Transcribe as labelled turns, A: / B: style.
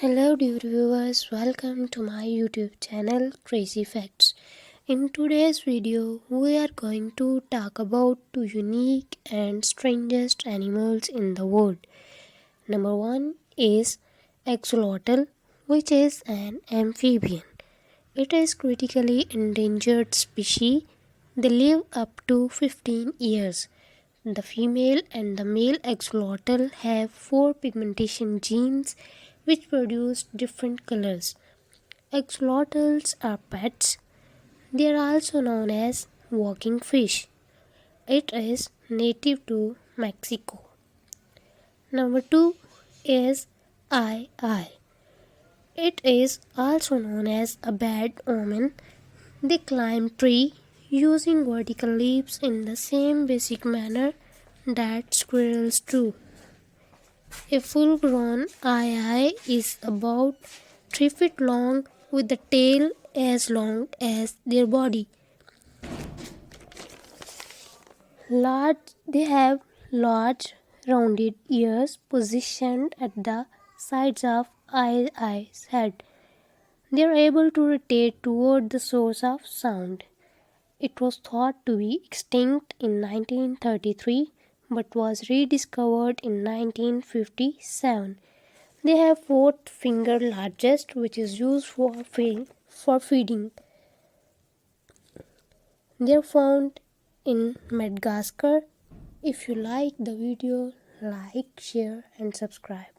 A: Hello dear viewers, welcome to my YouTube channel Crazy Facts. In today's video, we are going to talk about two unique and strangest animals in the world. Number 1 is axolotl, which is an amphibian. It is critically endangered species. They live up to 15 years. The female and the male axolotl have four pigmentation genes which produce different colors. Axolotls are pets. They are also known as walking fish. It is native to Mexico. Number 2 is Ai. It is also known as a bad omen. They climb tree using vertical leaps in the same basic manner that squirrels do. A full-grown Ai is about 3 feet long with a tail as long as their body. They have large rounded ears positioned at the sides of Ai's head. They are able to rotate toward the source of sound. It was thought to be extinct in 1933 but was rediscovered in 1957. They have fourth finger largest, which is used for feeding. They are found in Madagascar. If you like the video, like, share and subscribe.